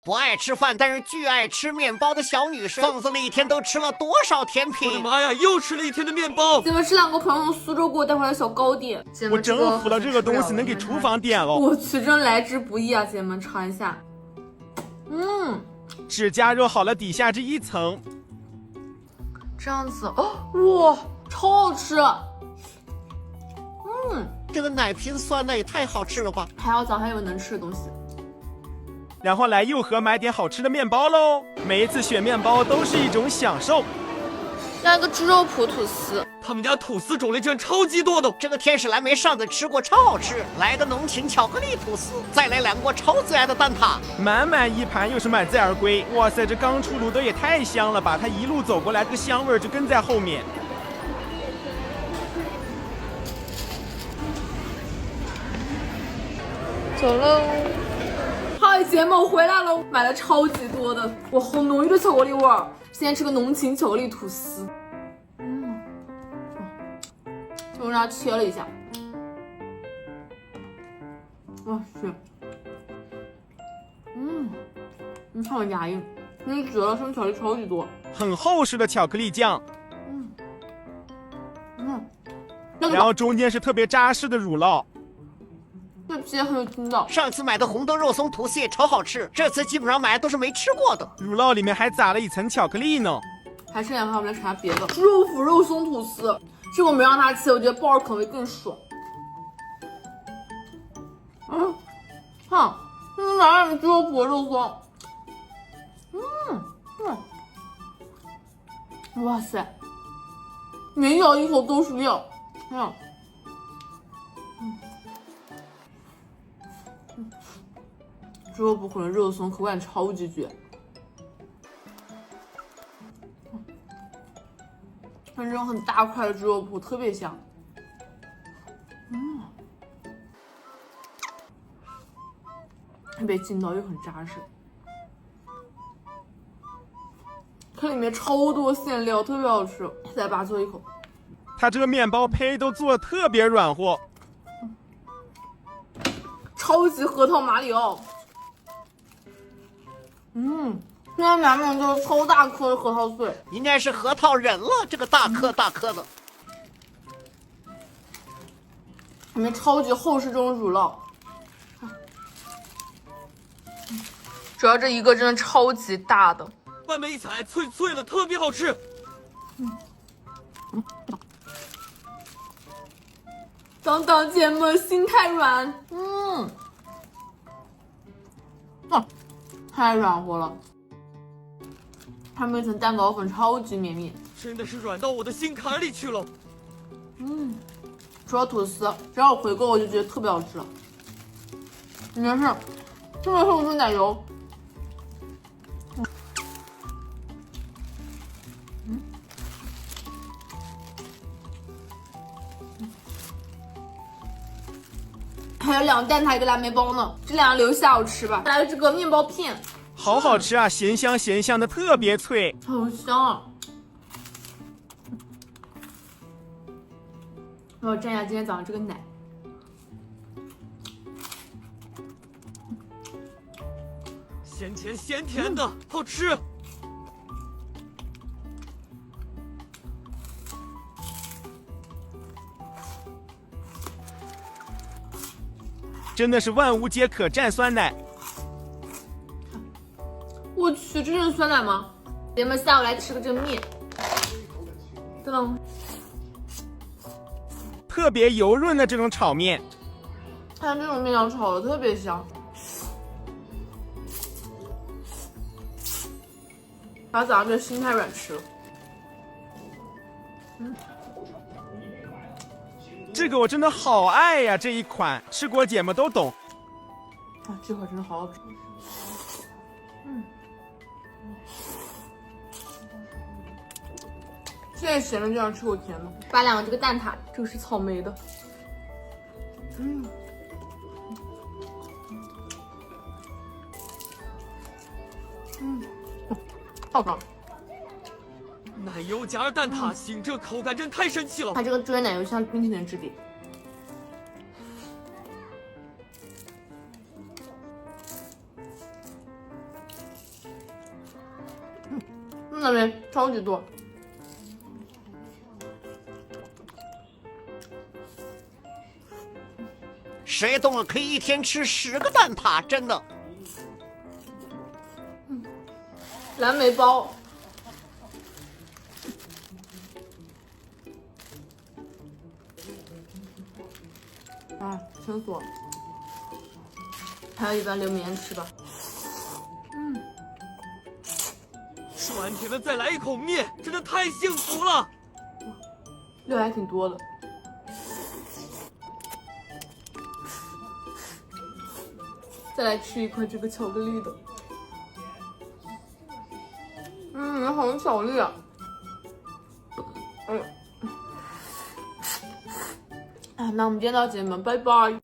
不爱吃饭但是巨爱吃面包的小女生，粽子里一天都吃了多少甜品？我的妈呀，又吃了一天的面包！姐们是两个朋友从苏州给我带回来的小糕点，姐们我真服了，这个东西能给厨房点了。我去，真来之不易啊！姐们尝一下，只加热好了底下这一层，这样子哦，哇，超好吃！这个奶瓶酸奶也太好吃了吧！还要早还有能吃的东西。然后来佑和买点好吃的面包喽。每一次选面包都是一种享受。要一个猪肉脯吐司，他们家吐司种类真超级多的。这个天使蓝莓上次吃过，超好吃。来个浓情巧克力吐司，再来2个超自然的蛋挞，满满一盘又是满载而归。哇塞，这刚出炉的也太香了吧！它一路走过来，这个香味就跟在后面。走喽！嗨，姐们，我回来了，买了超级多的，哇，好浓郁的巧克力味儿。现在吃个浓情巧克力吐司，就用它切了一下，哇去，好牙龈，绝了，上面巧克力超级多，很厚实的巧克力酱，然后中间是特别扎实的乳酪。这皮很有筋道。上次买的红豆肉松吐司也超好吃，这次基本上买的都是没吃过的。乳酪里面还撒了一层巧克力呢。还剩2块，我们来尝下别的。猪肉脯肉松吐司，这个我没让它切，我觉得抱着口味更爽。哪有猪肉脯肉松？哇塞，每咬一口都是料。猪肉脯混了肉松，口感超级绝。它这种很大块的猪肉脯特别香。特别筋道又很扎实。它里面超多馅料，特别好吃。再拔最后一口。它这个面包胚都做的特别软和。超级核桃马里奥。现在满满就是超大颗的核桃碎，应该是核桃仁了，这个大颗大颗的，里面超级厚实这种乳酪，主要这一个真的超级大的，外面一踩脆脆的，特别好吃。当姐们心太软，太软和了。上面一层蛋糕粉超级绵密，真的是软到我的心坎里去了。除了吐司，只要我回购我就觉得特别好吃了。里面是特别厚实奶油，还有2个蛋挞1个蓝莓包呢，这2个留下午吃吧。来了这个面包片。好好吃啊，咸香咸香的，特别脆，好香啊！我蘸一下今天早上这个奶，咸甜咸甜的，好吃。真的是万无皆可蘸酸奶。我去，这是酸奶吗？姐们，下午来吃个这个面，噔噔，特别油润的这种炒面，看这种面条炒的特别香。把早上这心太软吃了。这个我真的好爱呀！这一款吃过姐们都懂。这块真的好好吃。现在咸的就想吃口甜的。把2个这个蛋挞，这个是草莓的。好爽。奶油夹着蛋挞，行，这口感真太神奇了。它这个追奶油像冰淇淋质地。那边超级多。谁懂了可以一天吃10个蛋挞，真的。蓝莓包，啊，撑死我！还有一半留明天吃吧。吃完甜的再来一口面，真的太幸福了。料还挺多的。再来吃一块这个巧克力的。好像巧克力啊。哎呦。那我们今天到这里吧，拜拜。